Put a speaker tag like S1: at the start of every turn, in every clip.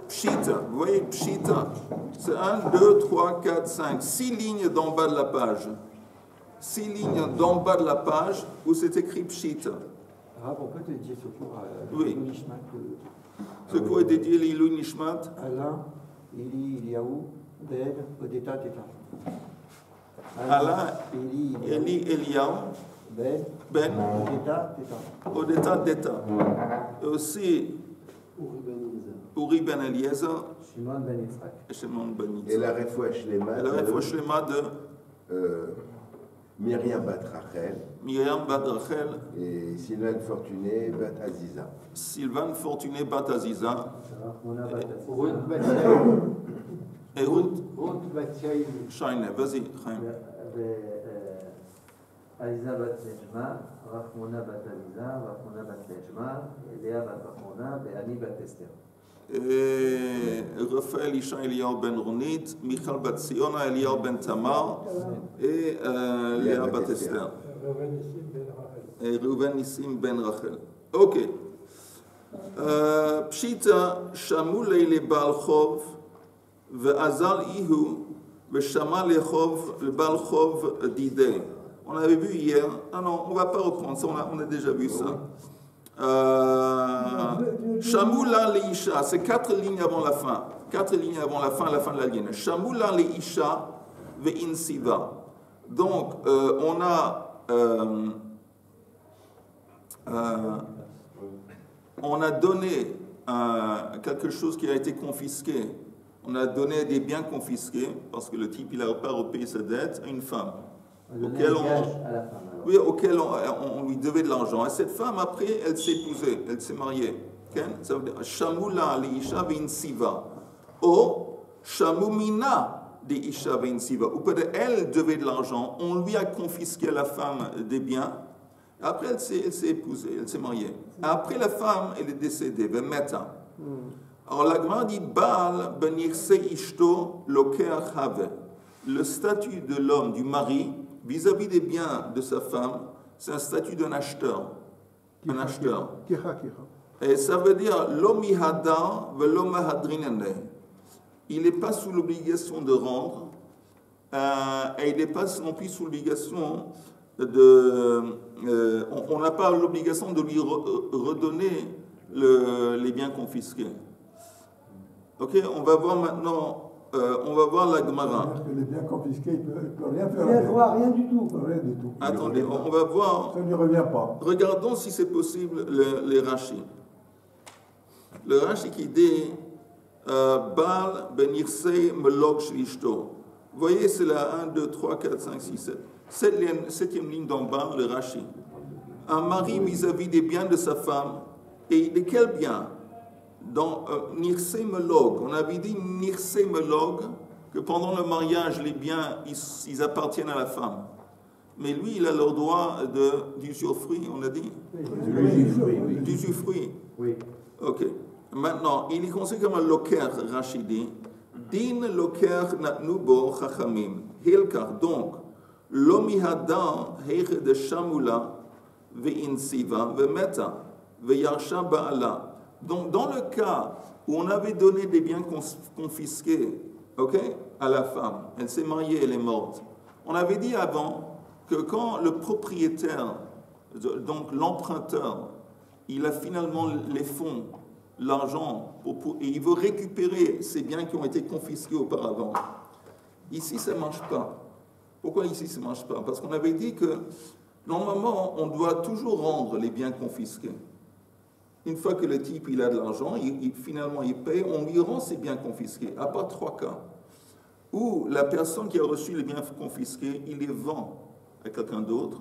S1: Pshita, vous voyez, Pshita, c'est 1, 2, 3, 4, 5, 6 lignes d'en bas de la page. 6 lignes d'en bas de la page où c'est écrit Pshita.
S2: Rav, on peut te dédier ce cours à
S1: Oui.
S2: Ilou Nishmat.
S1: Ce cours est dédié à l'Ilou Nishmat.
S2: Alain, Eli, Eliaou, Ben, Odeta, Teta.
S1: Alain, Eli, Eliaou, Ben,
S2: Odeta, Teta.
S1: Odeta, Deta. Et aussi Uri Ben Eliezer.
S2: Shimon Ben Yitzhak.
S1: Et Shimon Ben Yitzhak.
S3: Et la Refoua Shlema.
S1: Et la Refoua Shlema de
S3: Myriam Bat Rachel.
S1: Myriam Bat Rachel.
S3: Et Sylvain Fortuné Bat Aziza.
S1: Sylvain Fortuné Bat Aziza.
S2: Ruth Bat
S1: Et Ruth
S2: Yael.
S1: Shaine, vas-y, Chaim.
S4: Aziza Bat Nejma, Rachmona Bat Aziza, Rachmona Bat Nejma, Léa Bat Rachmona, et Annie Bat Esther.
S1: Et Raphaël Isha Eliyahu Ben Ronit, Michal Bat Siona, Eliyahu Ben Tamar, et Léa Bat Esther. Et Reuven Nissim Ben Rachel. Ok. Pshita, Shamul Leile Baal Chov, Ve'azal Ihu, Ve'shama Lechov, le Baal Chov d'Ideh. On avait vu hier. Ah non, on ne va pas reprendre ça, on a déjà vu ça. Shamoula Leisha, c'est 4 lignes avant la fin. 4 lignes avant la fin de la ligne. Shamoula Leisha Ve'insiva. Donc, on a donné quelque chose qui a été confisqué. On a donné des biens confisqués, parce que le type, il n'a pas repayé sa dette, à une femme. Auquel on lui devait de l'argent. Et cette femme, après, elle s'est épousée, elle s'est mariée. Ça veut dire Shamula li Isha ve'insiva. Ou Shamumina de Isha ve'insiva. Ou peut-être elle devait de l'argent, on lui a confisqué à la femme des biens. Après, elle s'est épousée, elle s'est mariée. Après, la femme, elle est décédée, ve'meta. Alors, la Gemara dit Baal ben yirse ishto lokeach have. Le statut de l'homme, du mari, vis-à-vis des biens de sa femme, c'est un statut d'un acheteur. Un acheteur. Et ça veut dire l'omihada velomahadrinane. Il n'est pas sous l'obligation de rendre, et il n'est pas non plus sous l'obligation de. On n'a pas l'obligation de lui redonner les biens confisqués. Ok, on va voir maintenant. On va voir la Gemara.
S5: Les biens confisqués, il ne peut rien faire.
S2: Il ne voit rien du tout.
S5: Rien du tout.
S1: Attendez, on va voir.
S5: Ça ne lui revient pas.
S1: Regardons si c'est possible les Rashi. Le Rashi qui dit Baal ben Yirsei melog shlishto. Vous voyez, c'est la 1, 2, 3, 4, 5, 6, 7. Septième ligne d'en bas, le Rashi. Un mari vis-à-vis des biens de sa femme. Et de quels biens? Dans Nirsei Melog, on avait dit Nirsei Melog, que pendant le mariage, les biens, ils appartiennent à la femme. Mais lui, il a le droit d'usufruit, on a dit d'usufruit.
S4: Oui.
S1: Ok. Maintenant, il est considéré comme un loker, Rachidi. Din loker natnubo chachamim. Hilkar, donc, l'omihada heiche de shamula ve'insiva ve'meta ve'yarsha ba'ala. Donc, dans le cas où on avait donné des biens confisqués, à la femme, elle s'est mariée, elle est morte, on avait dit avant que quand le propriétaire, donc l'emprunteur, il a finalement les fonds, l'argent, et il veut récupérer ces biens qui ont été confisqués auparavant, ici ça ne marche pas. Pourquoi ici ça ne marche pas? Parce qu'on avait dit que normalement, on doit toujours rendre les biens confisqués. Une fois que le type il a de l'argent, finalement il paye, on lui rend ses biens confisqués, à part 3 cas. Ou la personne qui a reçu les biens confisqués, il les vend à quelqu'un d'autre,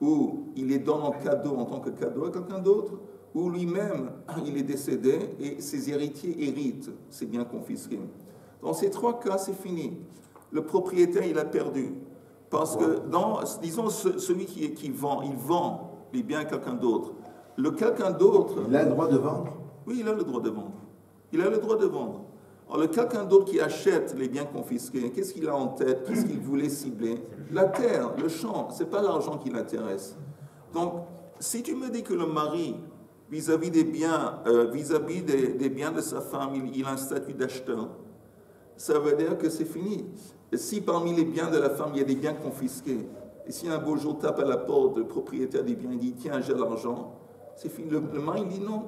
S1: ou il les donne en cadeau, en tant que cadeau à quelqu'un d'autre, ou lui-même il est décédé et ses héritiers héritent ses biens confisqués. Dans ces 3 cas, c'est fini. Le propriétaire, il a perdu. Parce que, disons, celui qui vend, il vend les biens à quelqu'un d'autre. Le quelqu'un d'autre...
S3: Il a le droit de vendre?
S1: Oui, il a le droit de vendre. Il a le droit de vendre. Alors, le quelqu'un d'autre qui achète les biens confisqués, qu'est-ce qu'il a en tête? Qu'est-ce qu'il voulait cibler? La terre, le champ, ce n'est pas l'argent qui l'intéresse. Donc, si tu me dis que le mari, vis-à-vis des biens, des biens de sa femme, il a un statut d'acheteur, ça veut dire que c'est fini. Et si parmi les biens de la femme, il y a des biens confisqués, et si un beau jour tape à la porte du propriétaire des biens, il dit tiens, j'ai l'argent, c'est fini. Le mari il dit non,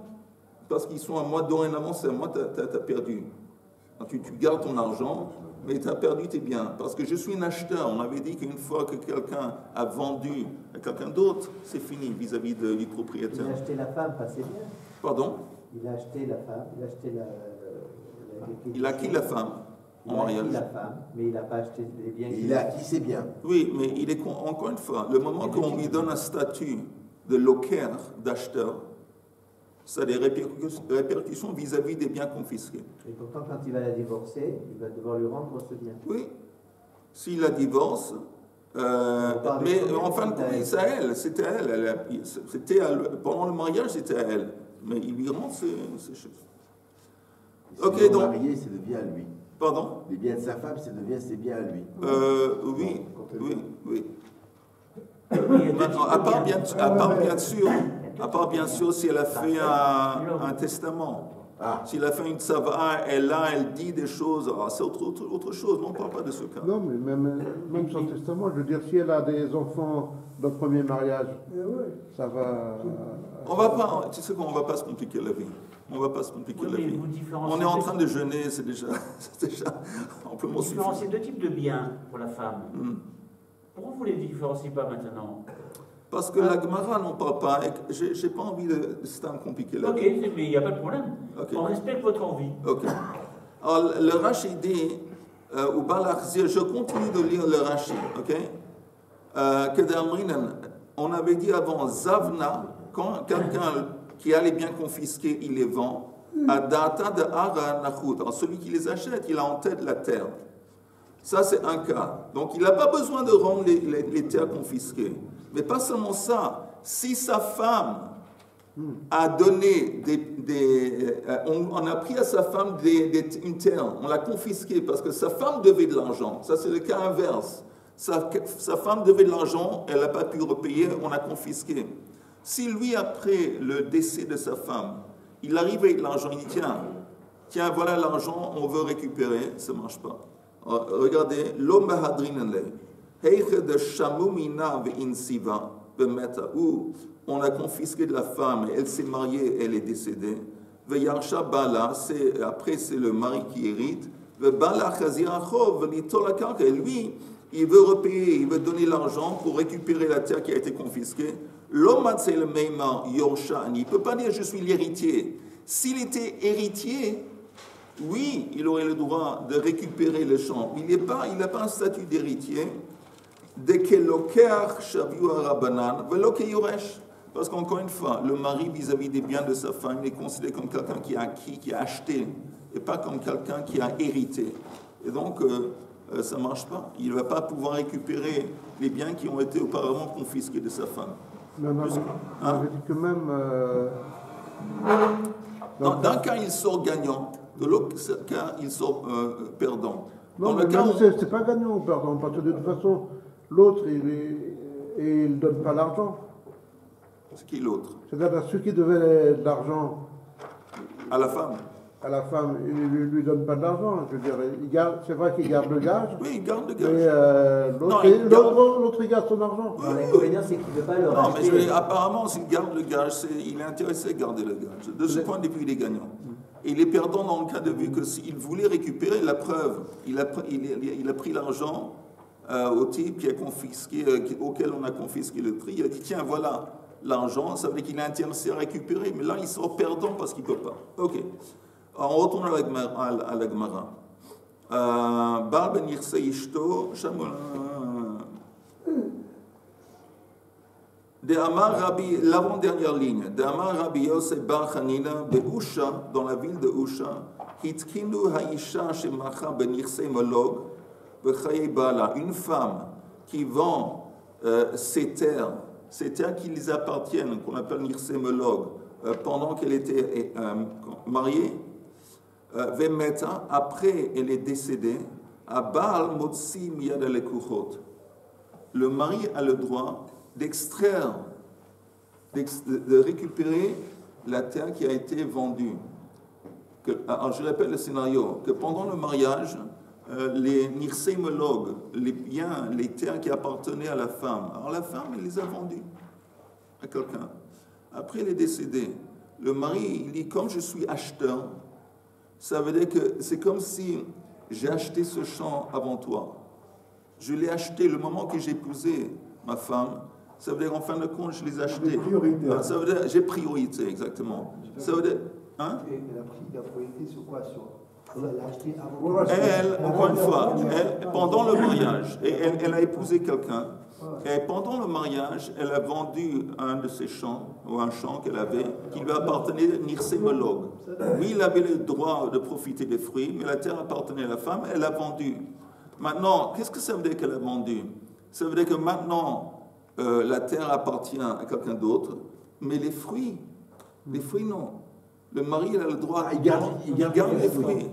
S1: parce qu'ils sont à moi dorénavant, c'est à moi, tu as perdu. Donc, tu gardes ton argent, mais tu as perdu tes biens. Parce que je suis un acheteur. On avait dit qu'une fois que quelqu'un a vendu à quelqu'un d'autre, c'est fini vis-à-vis du propriétaire.
S2: Il a acheté la femme, pas ses biens.
S1: Pardon?
S2: Il a acheté la femme, il a acheté
S1: Il a acquis la femme en mariage.
S2: Il a acquis la femme, mais il n'a pas acheté les biens.
S3: Il a acquis ses biens.
S1: Oui, mais il est encore une fois, le moment qu'on lui donne un statut de locaire, d'acheteur, ça a des répercussions vis-à-vis des biens confisqués.
S2: Et pourtant, quand il va la divorcer, il va devoir lui rendre ce bien.
S1: Oui. S'il la divorce, mais en fin de compte, c'est à elle, c'était à elle. Pendant le mariage, c'était à elle. Mais il lui rend ces choses. Ok,
S3: Si
S1: donc.
S3: marié, c'est le bien à lui.
S1: Pardon?
S3: Les biens de sa femme, c'est le bien, c'est bien à lui.
S1: Oui. Maintenant, à part bien sûr, si elle a fait un testament.
S3: Ah.
S1: S'il a fait une tsava, elle dit des choses, c'est autre chose, on ne parle pas de ce cas.
S6: Non, mais même sans testament, je veux dire, si elle a des enfants dans le premier mariage, ça va...
S1: Tu sais qu'on ne va pas se compliquer la vie. On ne va pas se compliquer la vie. On est en train de jeûner, c'est déjà amplement suffisant.
S7: Différencier deux types de biens pour la femme. Pourquoi vous ne les différenciez pas maintenant?
S1: Parce que la Gemara n'en parle pas, et j'ai pas envie de compliquer la vie.
S7: Ok, mais il n'y a pas de problème.
S1: Okay.
S7: On respecte votre envie.
S1: Ok. Alors, le Rashi dit, ou Balachzir, je continue de lire le Rashi, ok? On avait dit avant, Zavna, quand quelqu'un qui a les biens confisqués, il les vend, à data de Ara Nachut. Alors, celui qui les achète, il a en tête la terre. Ça, c'est un cas. Donc, il n'a pas besoin de rendre les terres confisquées. Mais pas seulement ça. Si sa femme a donné on a pris à sa femme une terre, on l'a confisquée parce que sa femme devait de l'argent. Ça, c'est le cas inverse. Sa femme devait de l'argent, elle n'a pas pu repayer, on l'a confisqué. Si lui, après le décès de sa femme, il arrive avec l'argent, il dit tiens, voilà l'argent, on veut récupérer, ça ne marche pas. Regardez, l'homme où on a confisqué de la femme, elle s'est mariée, elle est décédée. Après, c'est le mari qui hérite. Et lui, il veut repayer, il veut donner l'argent pour récupérer la terre qui a été confisquée. L'homme, c'est le Meimar, Yorshani. Il ne peut pas dire je suis l'héritier. S'il était héritier, oui, il aurait le droit de récupérer le champ. Il n'a pas un statut d'héritier. Parce qu'encore une fois, le mari vis-à-vis des biens de sa femme est considéré comme quelqu'un qui a acquis, qui a acheté, et pas comme quelqu'un qui a hérité. Et donc, ça ne marche pas. Il ne va pas pouvoir récupérer les biens qui ont été auparavant confisqués de sa femme.
S6: Mais on avait dit que même...
S1: D'un cas, il sort gagnant. De l'autre cas, il sort perdant.
S6: Non, mais c'est pas gagnant ou perdant, parce que de toute façon, l'autre, il ne donne pas l'argent.
S1: C'est qui l'autre?
S6: C'est-à-dire celui qui devait de l'argent
S1: à la femme.
S6: À la femme, il ne lui donne pas d'argent. Je veux dire, c'est vrai qu'il garde le gage.
S1: Oui, il garde le gage.
S6: Mais l'autre, il garde son argent.
S2: Oui. L'inconvénient, c'est qu'il ne veut pas le racheter.
S1: Non, mais apparemment, s'il garde le gage, il est intéressé à garder le gage. De ce point de vue, il est gagnant. Et il est perdant dans le cas de vue que s'il voulait récupérer la preuve, il a pris l'argent au type qui a confisqué, auquel on a confisqué le prix. Il a dit tiens, voilà l'argent, ça veut dire qu'il est intéressé à récupérer, mais là il sort perdant parce qu'il ne peut pas. Ok. Alors, on retourne à la Gemara. Baal ben Yirsei Ishto, De Amar Rabbi, l'avant-dernière ligne. De Amar Rabbi Yosef Bar Chanina, de Usha, dans la ville de Usha, Hitkinu Haisha Shemacha ben Yirsei Molog, Bechaye Bala, une femme qui vend ses terres qui lui appartiennent, qu'on appelle Yirsei Molog, pendant qu'elle était mariée, Vemeta, après elle est décédée, Abal Motsi Miyad Alekuchot. Le mari a le droit d'extraire, de récupérer la terre qui a été vendue. Alors je répète le scénario, que pendant le mariage, les nirsémologues, les biens, les terres qui appartenaient à la femme, alors la femme, elle les a vendus à quelqu'un. Après, elle est décédée. Le mari, il dit, comme je suis acheteur, ça veut dire que c'est comme si j'ai acheté ce champ avant toi. Je l'ai acheté le moment que j'ai épousé ma femme. Ça veut dire qu'en fin de compte, je les ai achetés. Ça veut dire, j'ai priorité, exactement. Ça veut dire, hein?
S2: Elle a pris la priorité sur quoi? Elle l'a acheté avant.
S1: Elle, encore une fois, pendant le mariage, elle a épousé quelqu'un. Et pendant le mariage, elle a vendu un de ses champs, ou un champ qu'elle avait, qui lui appartenait à nirsémologue. Lui, il avait le droit de profiter des fruits, mais la terre appartenait à la femme, elle l'a vendu. Maintenant, qu'est-ce que ça veut dire qu'elle a vendu? Ça veut dire que maintenant, la terre appartient à quelqu'un d'autre, mais les fruits non. Le mari, il a le droit, il garde les fruits.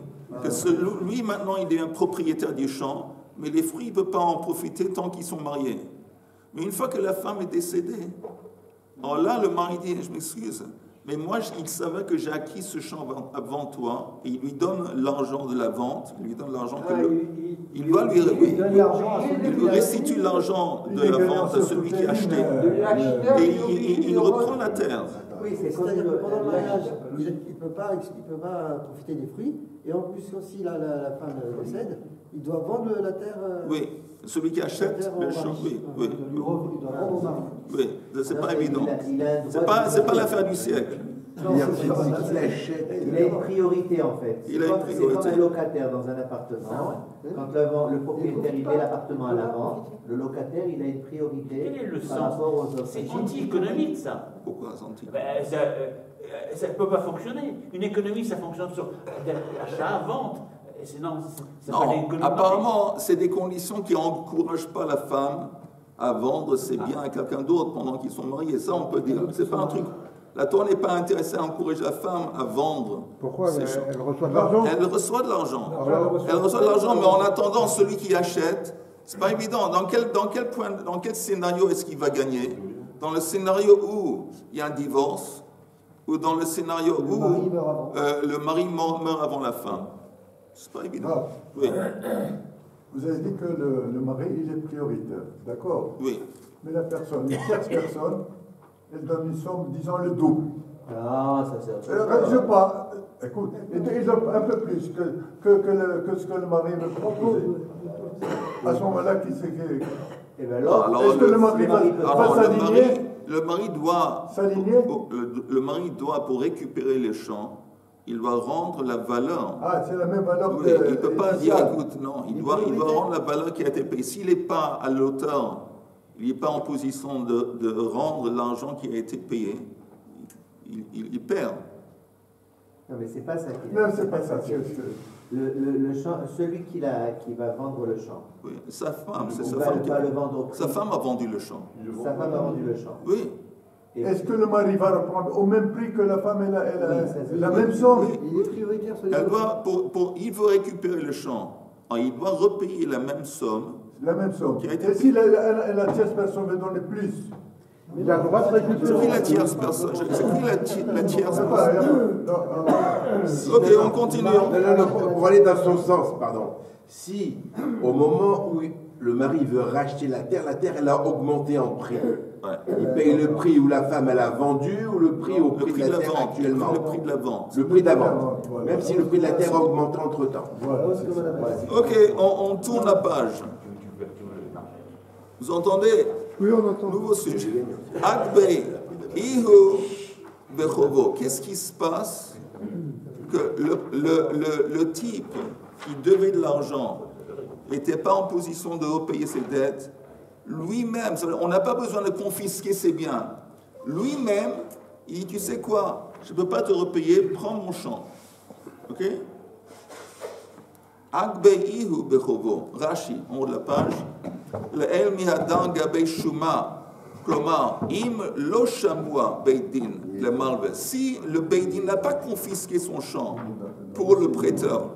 S1: Lui, maintenant, il est un propriétaire du champ, mais les fruits, il ne peut pas en profiter tant qu'ils sont mariés. Mais une fois que la femme est décédée, alors là, le mari dit, je m'excuse, mais moi, il savait que j'ai acquis ce champ avant toi, et il lui donne l'argent de la vente, il lui donne l'argent que il doit lui restitue l'argent de la vente à celui qui a acheté, et il reprend la terre.
S2: Oui, c'est-à-dire que pendant le mariage, il ne peut pas profiter des fruits, et en plus aussi, la femme décède, il doit vendre la terre.
S1: Oui, celui qui achète le champ, oui.
S2: Il doit rendre au mari.
S1: Oui, c'est pas évident. C'est pas l'affaire du siècle.
S4: Non, il a une priorité en fait. C'est comme un locataire dans un appartement. Quand le propriétaire il met l'appartement à la vente, le locataire il a une priorité.
S7: Quel est le
S4: par rapport aux autres.
S7: C'est anti-économique ça.
S1: Pourquoi anti?
S7: Ça ne peut pas fonctionner. Une économie, ça fonctionne sur achat, vente. Sinon,
S1: non, apparemment, c'est des conditions qui n'encouragent pas la femme à vendre ses biens à quelqu'un d'autre pendant qu'ils sont mariés. Ça, on peut dire. C'est pas un truc. La Torah n'est pas intéressée à encourager la femme à vendre.
S6: Pourquoi elle reçoit de l'argent?
S1: Elle reçoit de l'argent. Elle reçoit de l'argent, mais en attendant, celui qui achète, c'est pas évident. Dans quel scénario est-ce qu'il va gagner? Dans le scénario où il y a un divorce, ou dans le scénario où le mari meurt avant la femme? C'est pas évident. Oui.
S5: Vous avez dit que le mari, il est prioritaire, d'accord?
S1: Oui.
S5: Mais la personne, une tierce personne, elle donne une somme, disons, le double.
S4: Ah, ça c'est
S5: Je sais pas, écoute, il donne un peu plus que ce que le mari me propose. À ce moment-là, qui c'est que...
S4: Et bien
S5: est-ce que le mari va s'aligner?
S1: Le mari doit
S5: s'aligner?
S1: Le mari doit, pour récupérer les champs, il doit rendre la valeur.
S5: Ah, c'est la même valeur
S1: oui, il ne peut pas dire, écoute, non, il doit rendre la valeur qui a été payée. S'il n'est pas à l'auteur, il n'est pas en position de rendre l'argent qui a été payé, il perd.
S4: Non, mais c'est pas ça qui est.
S5: Non, c'est pas ça.
S4: Le champ, celui qui va vendre le champ.
S1: Oui, sa femme, c'est sa
S4: va
S1: femme.
S4: pas le vendre au prix.
S1: Sa femme a vendu le champ.
S4: Sa femme a vendu le champ.
S1: Oui.
S5: Est-ce que le mari va reprendre au même prix que la femme la même somme?
S1: Oui.
S2: Il est prioritaire sur les
S1: Elle doit, il veut récupérer le champ. Alors, il doit repayer la même somme.
S5: La même somme. Et si la tierce personne veut donner plus?
S6: Il a le droit de récupérer.
S1: C'est qui la tierce personne? C'est qui la tierce personne? Ok, on continue.
S8: Non, pour aller dans son sens, pardon. Si, au moment où le mari veut racheter la terre, elle a augmenté en prix.
S1: Ouais.
S8: Il paye le prix où la femme elle a vendu ou le prix au prix de la terre actuellement?
S1: Le prix de la vente.
S8: Le prix de la vente. Même si le prix de la terre a augmenté entre-temps.
S5: Voilà,
S1: ok, on tourne la page. Vous entendez?
S6: Oui, on entend.
S1: Nouveau sujet. Akbei, Ihu, Bechovo. Qu'est-ce qui se passe que le type qui devait de l'argent n'était pas en position de repayer ses dettes? Lui-même, on n'a pas besoin de confisquer ses biens. Lui-même, il dit, tu sais quoi, je ne peux pas te repayer, prends mon champ. Ok? Akbeihu bechovo. Rashi, en haut de la page. Le el mihadan gabei shuma. Klomar, im lo shamua beidin, le malve. Si le beidin n'a pas confisqué son champ, pour le prêteur.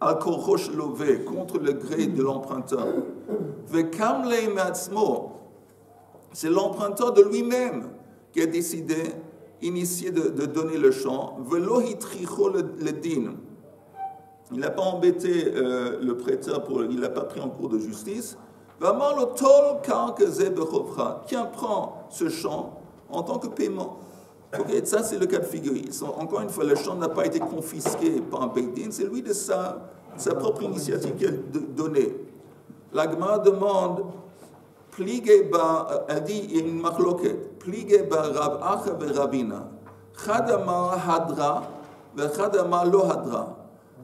S1: Al-Korrosh Lové, contre le gré de l'emprunteur. Vekamle Matzmo, c'est l'emprunteur de lui-même qui a décidé, initié de donner le champ. Velo hitricho le din. Il n'a pas embêté le prêteur, il n'a pas pris en cours de justice. Vamar le tol karkeze bechovra. Tiens, prends ce champ en tant que paiement. Okay, ça, c'est le cas de figure. Encore une fois, le champ n'a pas été confisqué par un Beit Din, c'est lui de sa propre initiative qu'il a donnée. La Gemara demande, elle dit, il y a une marloquette, Pligeba Rab Acha Berabina, Chadama Hadra, Chadama Lo Hadra.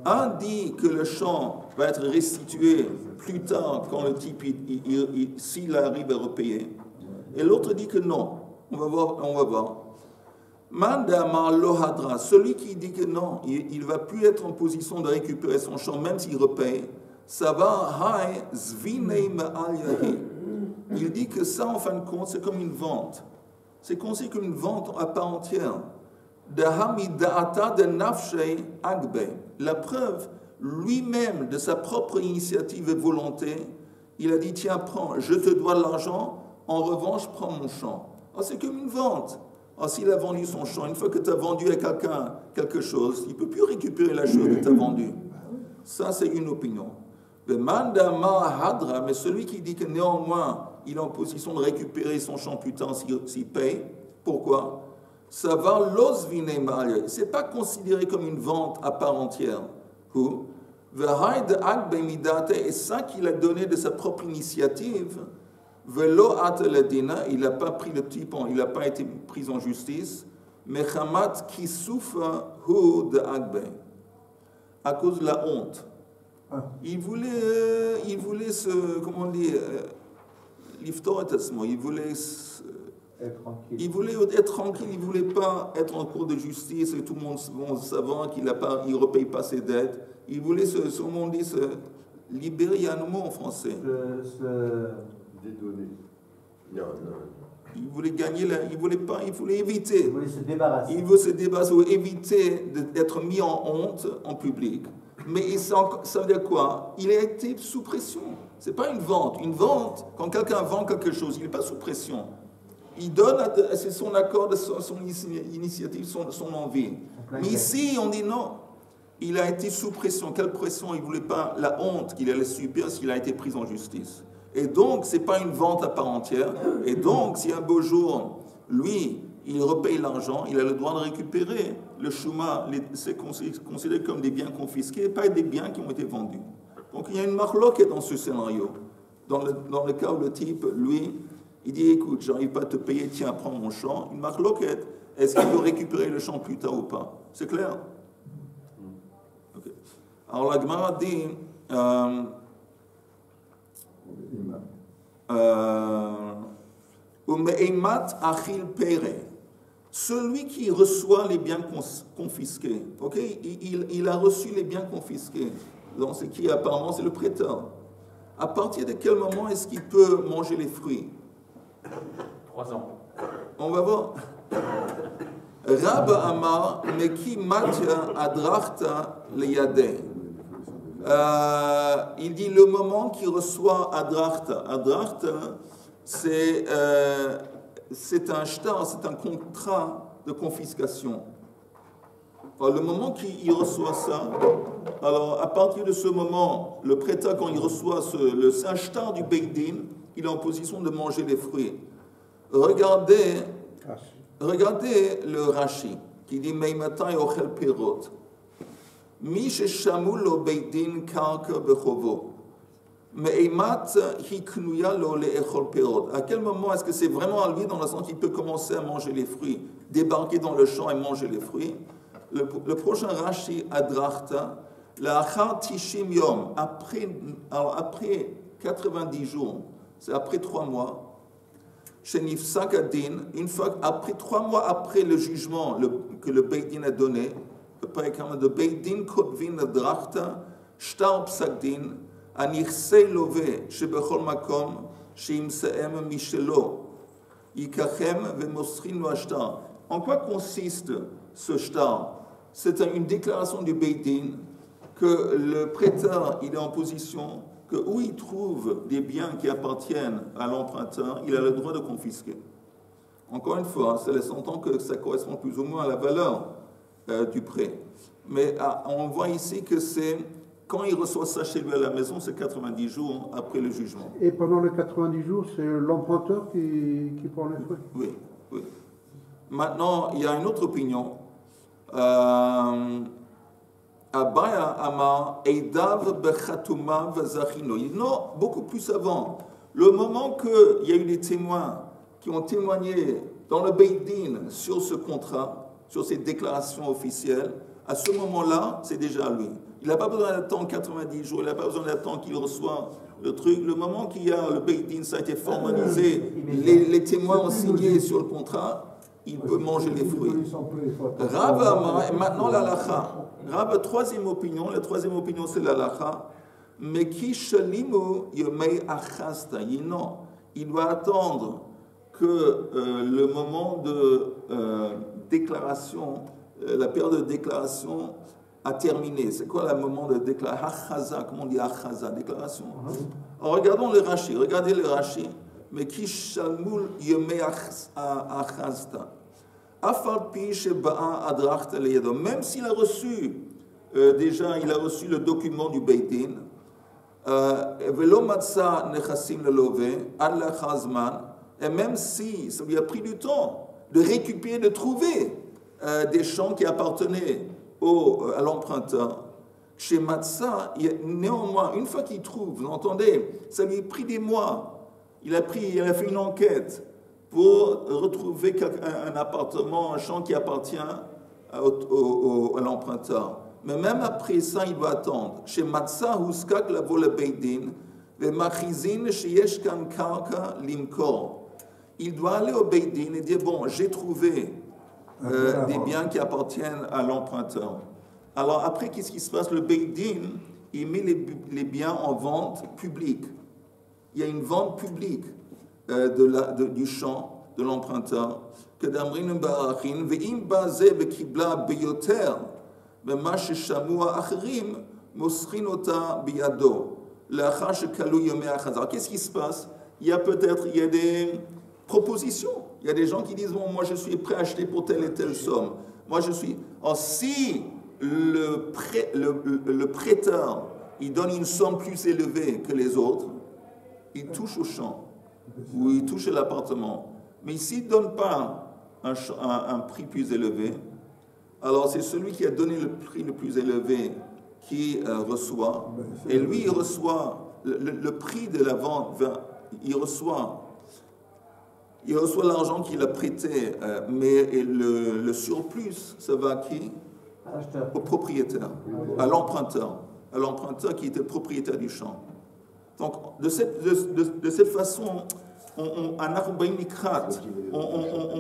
S1: Un dit que le champ va être restitué plus tard quand le type, s'il arrive à repayer, et l'autre dit que non. On va voir. Mandamar Lohadra, celui qui dit que non, il ne va plus être en position de récupérer son champ, même s'il repaye, ça va, Hai Zvinei Ma'al Yahi. Il dit que ça, en fin de compte, c'est comme une vente. C'est considéré comme une vente à part entière. De Nafshei Agbe. La preuve, lui-même, de sa propre initiative et volonté, il a dit, tiens, prends, je te dois l'argent, en revanche, prends mon champ. Alors, c'est comme une vente. Alors, s'il a vendu son champ, une fois que tu as vendu à quelqu'un quelque chose, il ne peut plus récupérer la chose que tu as vendue. Ça, c'est une opinion. Mais celui qui dit que néanmoins, il est en position de récupérer son champ plus tard s'il paye, pourquoi? Ça va l'osvine mal. Ce n'est pas considéré comme une vente à part entière. Et ça qu'il a donné de sa propre initiative, Velo Ateledina, il n'a pas pris le type, il n'a pas été pris en justice, mais Hamat Kisoufa Hu de Agbe, à cause de la honte. Il voulait comment dire, l'iftor et il voulait être tranquille, il ne voulait pas être en cours de justice et tout le monde savant qu'il ne repaye pas ses dettes. Il voulait se libérer, il y a un mot en français.
S8: Dédonner. Non.
S1: Il voulait gagner, il voulait éviter.
S4: Il voulait se débarrasser.
S1: Il veut se débarrasser ou éviter d'être mis en honte en public. Mais ça veut dire quoi? Il a été sous pression. Ce n'est pas une vente. Une vente, quand quelqu'un vend quelque chose, il n'est pas sous pression. Il donne, c'est son accord, son initiative, son envie. Mais ici, on dit non. Il a été sous pression. Quelle pression? Il ne voulait pas la honte qu'il allait subir s'il a été pris en justice. Et donc, ce n'est pas une vente à part entière. Et donc, si un beau jour, lui, il repaye l'argent, il a le droit de récupérer le chouma, c'est considéré comme des biens confisqués, pas des biens qui ont été vendus. Donc, il y a une marloquette dans ce scénario. Dans le cas où le type, lui, il dit, écoute, j'arrive pas à te payer, tiens, prends mon champ. Une marloquette, est-ce qu'il peut récupérer le champ plus tard ou pas? C'est clair? Okay. Alors, la Gemara dit... celui qui reçoit les biens confisqués, okay? Il a reçu les biens confisqués, donc c'est qui apparemment c'est le prêteur. À partir de quel moment est-ce qu'il peut manger les fruits?
S7: 3 ans.
S1: On va voir. Rab Amar Meki Matya Adrachta Leyadeh. Il dit le moment qu'il reçoit Adrachta. Adrachta, c'est un shtar, c'est un contrat de confiscation. Alors, le moment qu'il reçoit ça, alors à partir de ce moment, le prêteur, quand il reçoit un shtar du Beit Din, il est en position de manger les fruits. Regardez le Rashi qui dit Meimatai ochel perot. Mi sheshamu lo Beit Din karka bechovo. Meimat hiknuya lo leechol perot. À quel moment est-ce que c'est vraiment à lui dans le sens qu'il peut commencer à manger les fruits, débarquer dans le champ et manger les fruits? Le prochain Rashi Adrachta, la achar tishim yom, après 90 jours, c'est après 3 mois. Shenifsak adin, une fois après 3 mois après le jugement que le Beit Din a donné, le Beit Din kotvin Adrachta, shtar psak din, anichsei love shebechol makom sheimseem mishelo yikachem vemosrin lo ashtar. En quoi consiste ce shtar? c'est une déclaration du Beit Din que le prêteur, il est en position que où il trouve des biens qui appartiennent à l'emprunteur, il a le droit de confisquer. Encore une fois, ça laisse entendre que ça correspond plus ou moins à la valeur du prêt. Mais on voit ici que c'est, quand il reçoit ça chez lui à la maison, c'est 90 jours après le jugement.
S6: Et pendant les 90 jours, c'est l'emprunteur qui prend les frais?
S1: Oui, oui. Maintenant, il y a une autre opinion. Abaya Amar Eidav Bechatuma Vazachino. Non, beaucoup plus avant. Le moment qu'il y a eu des témoins qui ont témoigné dans le Beit Din sur ce contrat, sur ces déclarations officielles, à ce moment-là, c'est déjà lui. Il n'a pas besoin d'attendre 90 jours, il n'a pas besoin d'attendre qu'il reçoive le truc. Le moment qu'il y a le Beit Din, ça a été formalisé, les témoins ont signé sur le contrat, il peut manger les fruits. Rav Amar, et maintenant l'alacha. Rav, troisième opinion, la troisième opinion c'est l'alacha. Mais qui shalimu yomei achasta, non, il doit attendre que le moment de déclaration, la période de déclaration a terminé. C'est quoi le moment de déclaration? Achaza, comment on dit achaza, déclaration? Alors regardons le Rashi, regardez le Rashi. Mais qui shalmul yomei achasta. Même s'il a reçu, déjà, il a reçu le document du Beit Din, et même si ça lui a pris du temps de récupérer, de trouver des champs qui appartenaient à l'emprunteur, chez Matza, néanmoins, une fois qu'il trouve, vous entendez, ça lui a pris des mois, il a fait une enquête pour retrouver un appartement, un champ qui appartient à l'emprunteur. Mais même après ça, il doit attendre. Chez Matza Huskak lavo le Beit Din, ve'machizin sheyesh kan karka limkor. Il doit aller au Beit Din et dire, bon, j'ai trouvé des biens qui appartiennent à l'emprunteur. Alors après, qu'est-ce qui se passe? Le Beit Din, il met les biens en vente publique. Il y a une vente publique du champ de l'emprunteur. Que d'amrin barachin ve'im bazeh bekibla beyoter bema sheshamua achrim moschin ota biyado lachar shekalu yomei achazar. Qu'est-ce qui se passe? Il y a des propositions. Il y a des gens qui disent, bon, moi je suis prêt à acheter pour telle et telle somme. Moi je suis... Alors si le prêteur, il donne une somme plus élevée que les autres, il touche au champ, ou il touche à l'appartement. Mais s'il ne donne pas un prix plus élevé, alors c'est celui qui a donné le prix le plus élevé qui reçoit, et lui il reçoit le prix de la vente, il reçoit l'argent qu'il a prêté, mais le surplus, ça va à qui? Au propriétaire, à l'emprunteur qui était propriétaire du champ. Donc, de cette façon, on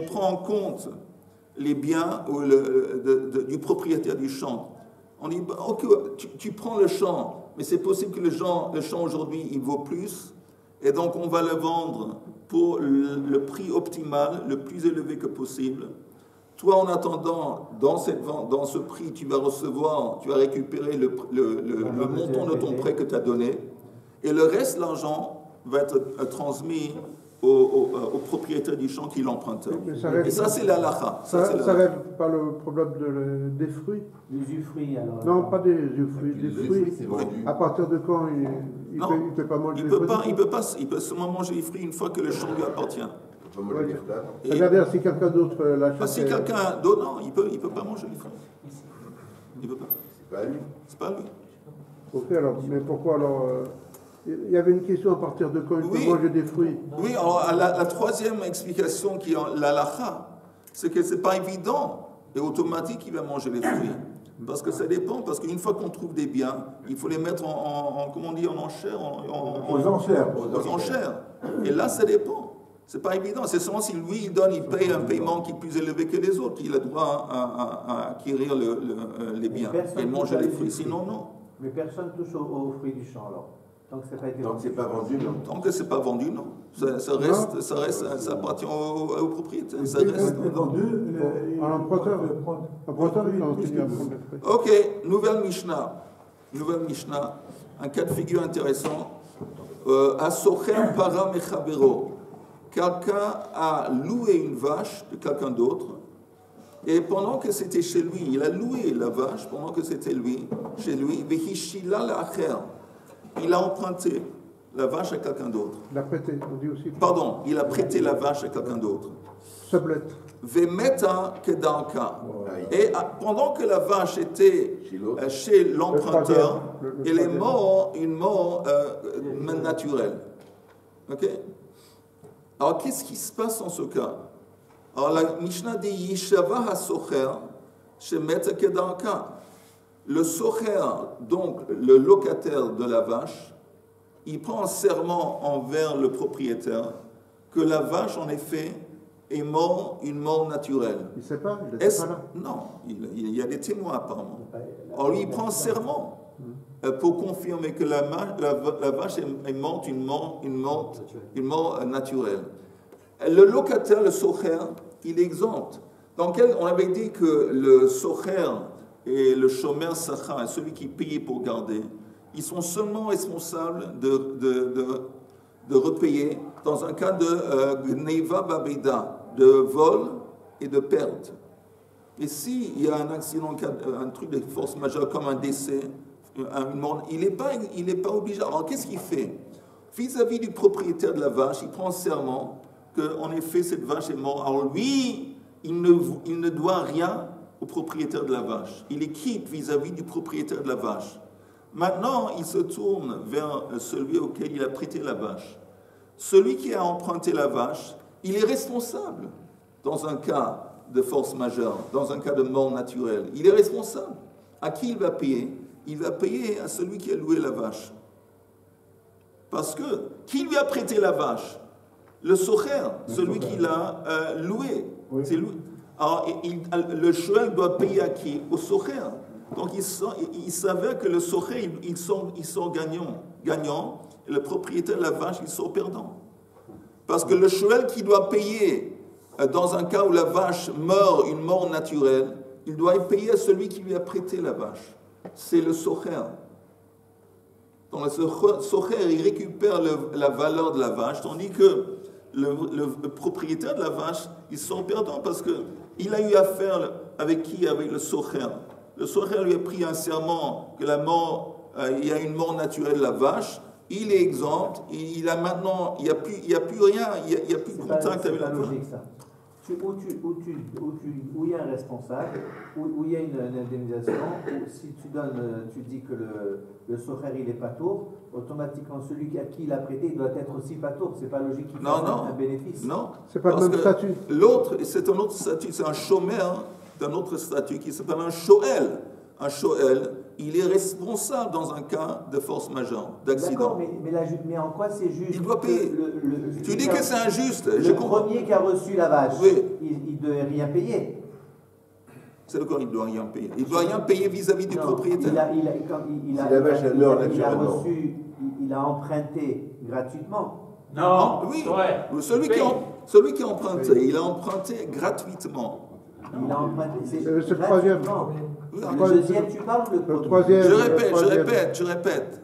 S1: prend en compte les biens du propriétaire du champ. On dit, ok, tu prends le champ, mais c'est possible que le champ aujourd'hui, il vaut plus, et donc on va le vendre pour le prix optimal, le plus élevé que possible. Toi, en attendant, dans ce prix, tu vas récupérer le montant de ton prêt que tu as donné, et le reste, l'argent, va être transmis au propriétaire du champ qui l'emprunteur. Et ça, c'est la lacha.
S6: Ça règle pas le problème des fruits?
S4: L'usufruit, alors?
S6: Non, pas des usufruits. Des fruits,
S8: c'est vendu.
S6: À partir de quand il peut pas manger les fruits?
S1: Il peut seulement manger les fruits une fois que le champ lui appartient.
S6: C'est-à-dire si quelqu'un d'autre l'achète.
S1: Si quelqu'un d'autre, non, il peut pas manger les fruits. Il peut pas.
S8: C'est pas lui.
S1: C'est pas lui.
S6: Ok, alors, mais pourquoi alors il y avait une question à partir de quand il peut manger des fruits?
S1: Oui, alors la troisième explication qui est la lacha, c'est que c'est pas évident et automatique qu'il va manger les fruits. Parce que ça dépend, parce qu'une fois qu'on trouve des biens, il faut les mettre comment on dit, en enchère,
S5: aux enchères.
S1: Aux enchères. Et là, ça dépend. C'est pas évident. C'est seulement si lui, il paye un paiement qui est plus élevé que les autres, qu'il a droit à acquérir les biens et manger les fruits. Sinon, non.
S4: Mais personne touche aux fruits du champ, alors?
S8: Donc c'est pas vendu, non.
S1: Tant que c'est pas vendu, non. Ça appartient au propriétaire. Ça reste
S5: vendu.
S6: L'emprunteur, il continue à prendre les frais.
S1: Ok, nouvelle Mishnah, un cas de figure intéressant. Asochem para mechavero. Quelqu'un a loué une vache de quelqu'un d'autre, et pendant que c'était chez lui, il a loué la vache pendant que c'était chez lui, vehishila la'acher. Il a emprunté la vache à quelqu'un d'autre.
S6: Il a prêté, on dit aussi.
S1: Pardon, il a prêté la vache à quelqu'un d'autre.
S6: Sublette.
S1: Vemeta kedanka. Et pendant que la vache était chez l'emprunteur, elle est morte une mort naturelle. Ok? Alors qu'est-ce qui se passe dans ce cas? Alors la Mishnah dit Yishava ha-socher shemeta kedanka. Le socher, donc le locataire de la vache, il prend un serment envers le propriétaire que la vache, en effet, est morte une mort naturelle.
S6: Il ne sait pas, il n'était pas là.
S1: Non, il y a des témoins apparemment. Alors lui, il prend un serment pour confirmer que la vache est morte une mort naturelle. Le locataire, le socher, il est exempt. On avait dit que le socher et le shomer sachar, celui qui paye pour garder, ils sont seulement responsables de repayer dans un cas de gneva babeda, de vol et de perte. Et s'il y a un accident, un truc de force majeure comme un décès, une mort, il n'est pas obligé. Alors qu'est-ce qu'il fait? Vis-à-vis du propriétaire de la vache, il prend un serment qu'en effet cette vache est morte. Alors lui, il ne doit rien au propriétaire de la vache. Il est quitte vis-à-vis du propriétaire de la vache. Maintenant, il se tourne vers celui auquel il a prêté la vache. Celui qui a emprunté la vache, il est responsable dans un cas de force majeure, dans un cas de mort naturelle. Il est responsable. À qui il va payer? Il va payer à celui qui a loué la vache. Parce que, qui lui a prêté la vache? Le socher, celui qui l'a loué. Oui. C'est lui. Alors, le shoel doit payer à qui? Au socher. Donc, il s'avère que le socher, il sort gagnant, et le propriétaire de la vache, il sort perdant. Parce que le shoel qui doit payer, dans un cas où la vache meurt une mort naturelle, il doit payer à celui qui lui a prêté la vache. C'est le socher. Donc, le socher, il récupère la valeur de la vache, tandis que le propriétaire de la vache, il sort perdant parce qu'il a eu affaire avec qui? Avec le socher. Le socher lui a pris un serment que il y a une mort naturelle de la vache, il est exempt, il a maintenant, il n'y a plus rien, il n'y a plus de contact avec la vache.
S4: C'est logique ça. Où il y a un responsable, où il y a une indemnisation, où si tu dis que le socher il est patour, automatiquement celui à qui il a prêté il doit être aussi patour. C'est pas logique qu'il fasse un bénéfice.
S1: Non,
S6: c'est pas le même statut.
S1: L'autre, c'est un autre statut, c'est un chômeur d'un autre statut qui s'appelle un shoel. Un shoel, il est responsable dans un cas de force majeure, d'accident.
S4: D'accord, mais en quoi c'est juste?
S1: Il doit payer. Tu dis que c'est injuste.
S4: Le premier qui a reçu la vache,
S1: oui.
S4: Il ne devait rien payer.
S1: C'est le corps, il ne doit rien payer. Il ne doit rien payer vis-à-vis du propriétaire.
S4: Il a emprunté gratuitement.
S7: Non,
S1: oui.
S7: Ouais.
S1: Celui qui a emprunté, il a emprunté gratuitement.
S4: Il a emprunté.
S6: C'est le troisième.
S4: Le deuxième, tu parles de
S6: le troisième.
S1: Je répète.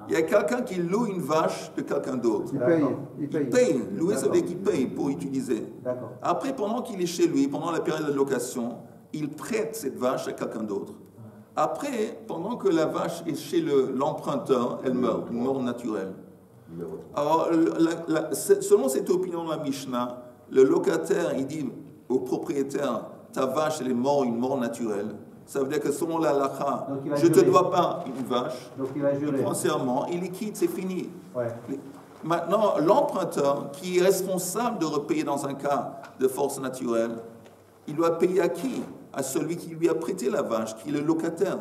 S1: Il y a quelqu'un qui loue une vache de quelqu'un d'autre.
S6: Il paye.
S1: Louer, ça veut dire qu'il paye pour utiliser.
S4: D'accord.
S1: Après, pendant qu'il est chez lui, pendant la période de location, il prête cette vache à quelqu'un d'autre. Après, pendant que la vache est chez l'emprunteur, elle meurt, une mort naturelle. Alors, selon cette opinion de la Mishnah, le locataire, il dit au propriétaire, ta vache, elle est morte, une mort naturelle. Ça veut dire que selon la halakha, je ne te dois pas une vache.
S4: Donc il va jurer.
S1: Il prend serment, il est quitte, c'est fini.
S4: Ouais.
S1: Maintenant, l'emprunteur, qui est responsable de repayer dans un cas de force naturelle, il doit payer à qui? À celui qui lui a prêté la vache, qui est le locataire.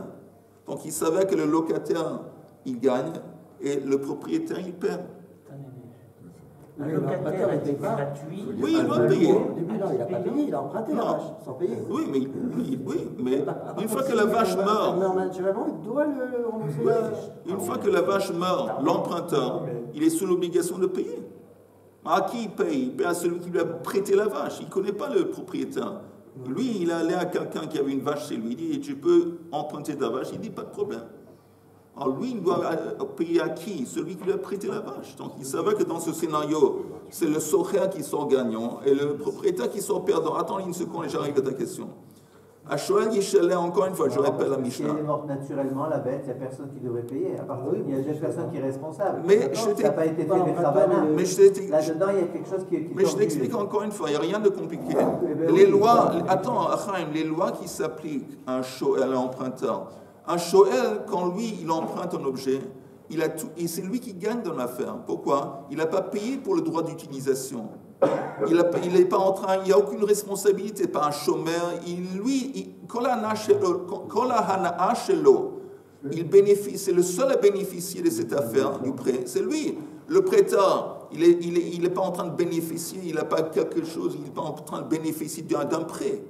S1: Donc il savait que le locataire, il gagne, et le propriétaire, il perd.
S7: Un
S2: Mais
S7: locataire
S2: il
S7: était
S2: paye pas.
S7: gratuit.
S1: Oui, il va payer.
S2: Au début, non, il n'a pas payé, il a emprunté la
S1: Non.
S2: vache, sans payer.
S1: Oui, mais une fois que la vache
S2: Elle
S1: meurt,
S2: meurt naturellement, il doit le rembourser la vache.
S1: une fois que la vache meurt, l'emprunteur, il est sous l'obligation de payer. À qui il paye? Il paye à celui qui lui a prêté la vache. Il ne connaît pas le propriétaire. Lui, il est allé à quelqu'un qui avait une vache chez lui. Il dit, tu peux emprunter ta vache? Il dit, pas de problème. Alors lui, il doit payer à qui? Celui qui lui a prêté la vache. Donc il savait que dans ce scénario, c'est le socher qui sort gagnant et le propriétaire qui sort perdant. Attends une seconde et j'arrive à ta question. À Shoel Yishaleh, encore une fois, je répète la
S4: Si
S1: Mishnah.
S4: elle est morte naturellement, la bête, il n'y a personne qui devrait payer. À part il y a déjà personne qui est responsable.
S1: Mais je
S4: Ça n'a pas été fait
S2: Pas
S4: des Ravana.
S1: Mais je t'ai-
S4: Là-dedans, il y a quelque chose qui est
S1: Mais je
S4: tordu.
S1: t'explique encore une fois, il n'y a rien de compliqué.
S4: ben
S1: Les
S4: oui.
S1: lois, attends, Chaim, les lois qui s'appliquent à un shoel, à l'emprunteur. Un shoel, quand lui, il emprunte un objet, il a tout, et c'est lui qui gagne dans l'affaire. Pourquoi? Il n'a pas payé pour le droit d'utilisation. Il n'est pas en train, il n'y a aucune responsabilité, pas un chômeur. Il bénéficie, c'est le seul à bénéficier de cette affaire du prêt, c'est lui. Le prêteur, il n'est pas en train de bénéficier, il n'a pas quelque chose, il n'est pas en train de bénéficier d'un prêt.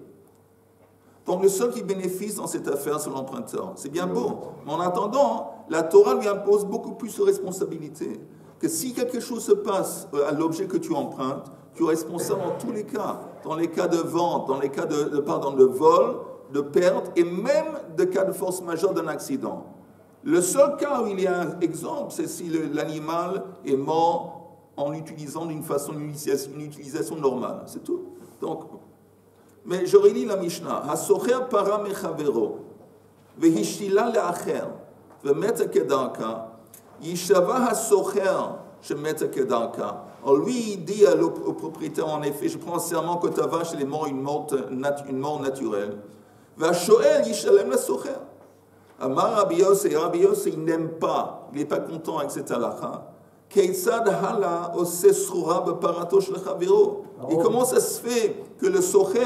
S1: Donc le seul qui bénéficie dans cette affaire, c'est l'emprunteur. C'est bien beau. Mais en attendant, la Torah lui impose beaucoup plus de responsabilités. Que si quelque chose se passe à l'objet que tu empruntes, tu es responsable en tous les cas. Dans les cas de vente, dans les cas de vol, de perte, et même de cas de force majeure d'un accident. Le seul cas où il y a un exemple, c'est si l'animal est mort en l'utilisant d'une façon, une utilisation normale. C'est tout. Donc, mais je relis la Mishnah. Hasocher para mechavero, vehishila leacher, vemeta kedarka, yishava hasocher shemeta kedarka. Alors lui, il dit au propriétaire, en effet, je prends un serment que ta vache elle est morte une mort naturelle. Vashoel yishalem la socher. Amar Rabbi Yossi, il n'aime pas, il n'est pas content avec cette halakha. Keisad hala osesrura beparato shel chavero. Et comment ça se fait que le socher,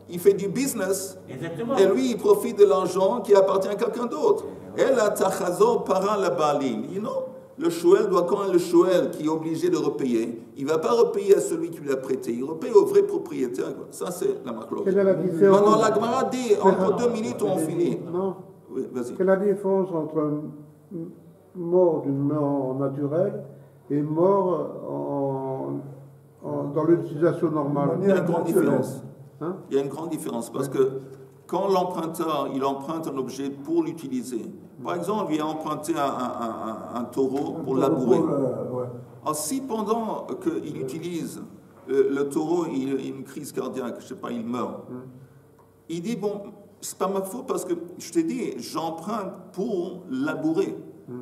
S1: il fait du business,
S7: Exactement.
S1: et lui, il profite de l'argent qui appartient à quelqu'un d'autre. Et la tachazor para la balim. Il dit non. Le chouel doit, quand le chouel qui est obligé de repayer, il ne va pas repayer à celui qui lui a prêté, il repaye au vrai propriétaire. Ça, c'est la marque.
S6: Quelle est la différence?
S1: Maintenant, la Gemara dit, entre 2 minutes, on finit.
S6: Non.
S1: Oui, vas-y.
S6: Quelle est la différence entre mort d'une mort naturelle et mort dans l'utilisation normale?
S1: Il y a une grande différence.
S6: Hein?
S1: Il y a une grande différence parce que quand l'emprunteur, il emprunte un objet pour l'utiliser, par exemple, il a emprunté un taureau pour labourer. Alors si pendant qu'il utilise le taureau, il a une crise cardiaque, je ne sais pas, il meurt, il dit, bon, c'est pas ma faute parce que je t'ai dit, j'emprunte pour labourer.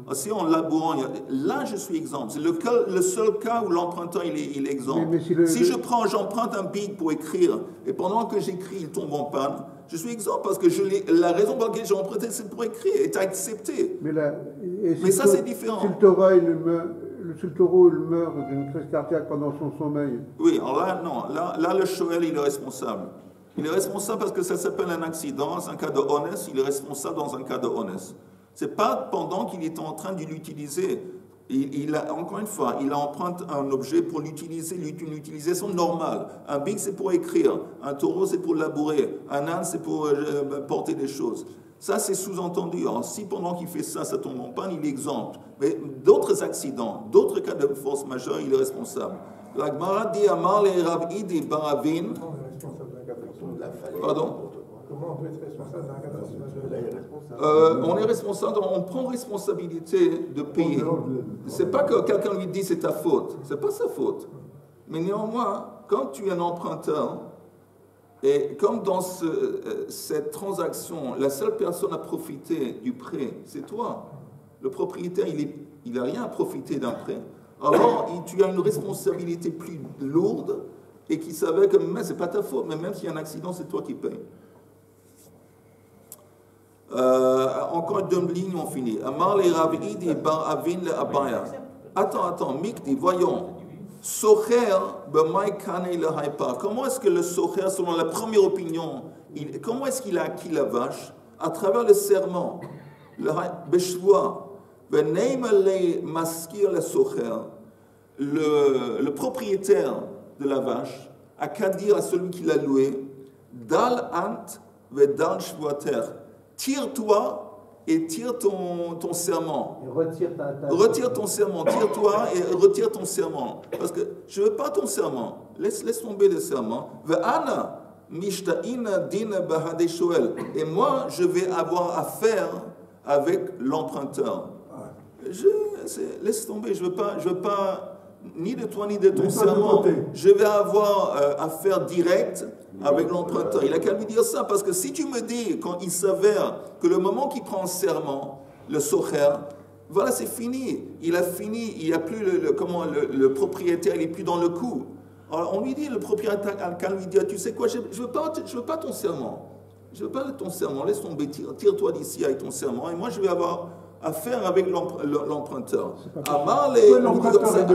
S1: Alors, si en labourant, là je suis exempt. C'est le seul cas où l'emprunteur il est exempt.
S6: Mais
S1: si j'emprunte un bic pour écrire et pendant que j'écris il tombe en panne, je suis exempt parce que la raison pour laquelle j'ai emprunté c'est pour écrire et tu as accepté.
S6: Mais
S1: ça c'est différent.
S6: Si le taureau il meurt d'une crise cardiaque pendant son sommeil.
S1: Oui, alors là non, là le shoel il est responsable. Il est responsable parce que ça s'appelle un accident, c'est un cas de honnête, il est responsable dans un cas de honnête. C'est pas pendant qu'il est en train de l'utiliser. Encore une fois, il emprunte un objet pour l'utiliser, une utilisation normale. Un bic, c'est pour écrire. Un taureau, c'est pour labourer. Un âne, c'est pour porter des choses. Ça, c'est sous-entendu. Alors, si pendant qu'il fait ça, ça tombe en panne, il est exempt. Mais d'autres accidents, d'autres cas de force majeure, il est responsable. La Gemara dit Amar le Rav Idi Baravin. Pardon?
S5: Comment on peut être responsable d'un cas de force majeure?
S1: On est responsable, on prend responsabilité de payer. C'est pas que quelqu'un lui dit c'est ta faute, c'est pas sa faute. Mais néanmoins, quand tu es un emprunteur, et comme dans cette transaction, la seule personne à profiter du prêt, c'est toi. Le propriétaire, il n'a rien à profiter d'un prêt. Alors, tu as une responsabilité plus lourde et qui savait que mais c'est pas ta faute, mais même s'il y a un accident, c'est toi qui payes. Encore deux lignes, on finit. Amar le Rav Idi bar Avin le Abaya. Attends, Mikdi, voyons. Socher b'may kanei le haïpa. Comment est-ce que le socher, selon la première opinion, comment est-ce qu'il a acquis la vache? À travers le serment. Le beshvoa. V'neim le maskir le socher. le propriétaire de la vache a qu'à dire à celui qui l'a loué, Dal ant vedal shvuater, tire-toi et tire ton serment.
S4: Et
S1: Retire ton serment, tire-toi et retire ton serment. Parce que je ne veux pas ton serment. Laisse tomber le serment. Ve'ana mishta'ina din bahade shoel. Et moi, je vais avoir affaire avec l'emprunteur. Laisse tomber, je veux pas ni de toi ni de ton serment. Je vais avoir affaire directe avec l'emprunteur. Il a qu'à lui dire ça, parce que si tu me dis, quand il s'avère que le moment qu'il prend serment, le socher, voilà, c'est fini. Il a fini, il n'y a plus le propriétaire, il n'est plus dans le coup. Alors on lui dit, le propriétaire a qu'à lui dire, tu sais quoi, je veux pas ton serment. Je veux pas ton serment, laisse tomber, tire-toi d'ici avec ton serment, et moi je vais avoir affaire avec l'emprunteur.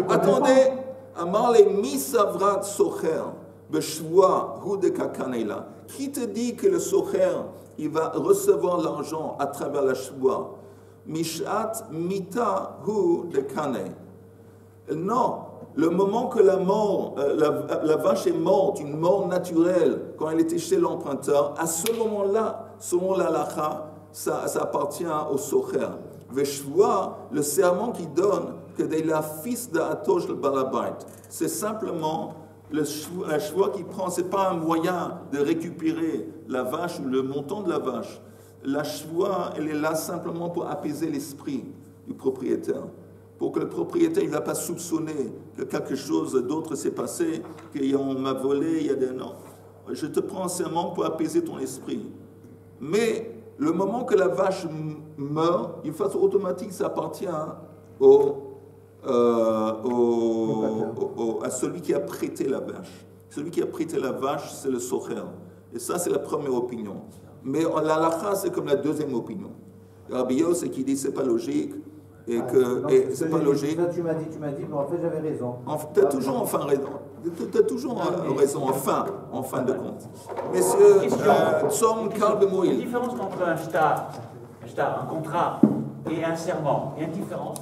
S1: Attendez, Amarle misavrat socher, beshua hu de kakanela. Qui te dit que le socher, il va recevoir l'argent à travers la shua? Mishat mita hu de kane. Non, le moment que la vache est morte, une mort naturelle, quand elle était chez l'emprunteur, à ce moment-là, selon la lacha, ça appartient au socher. Veshua, le serment qu'il donne, que de la fils d'Atosh le balabait. C'est simplement la choix qu'il prend, ce n'est pas un moyen de récupérer la vache ou le montant de la vache. La choix, elle est là simplement pour apaiser l'esprit du propriétaire. Pour que le propriétaire ne va pas soupçonner que quelque chose d'autre s'est passé, qu'on m'a volé, il y a des... Non, je te prends un serment pour apaiser ton esprit. Mais le moment que la vache meurt, d'une façon automatique, ça appartient à celui qui a prêté la vache. Celui qui a prêté la vache, c'est le socher. Et ça, c'est la première opinion. Mais la halakha, c'est comme la deuxième opinion. Rabbi Yos, c'est qui dit c'est pas logique. Et c'est pas logique.
S4: Ça, tu m'as dit, mais en fait, j'avais raison.
S1: Tu as toujours enfin raison. Tu as toujours raison, en fin de compte. Messieurs, Tzom Kal
S7: Il y a
S1: Bemoïl.
S7: une différence entre un shtar, un contrat, et un serment. Il y a une différence.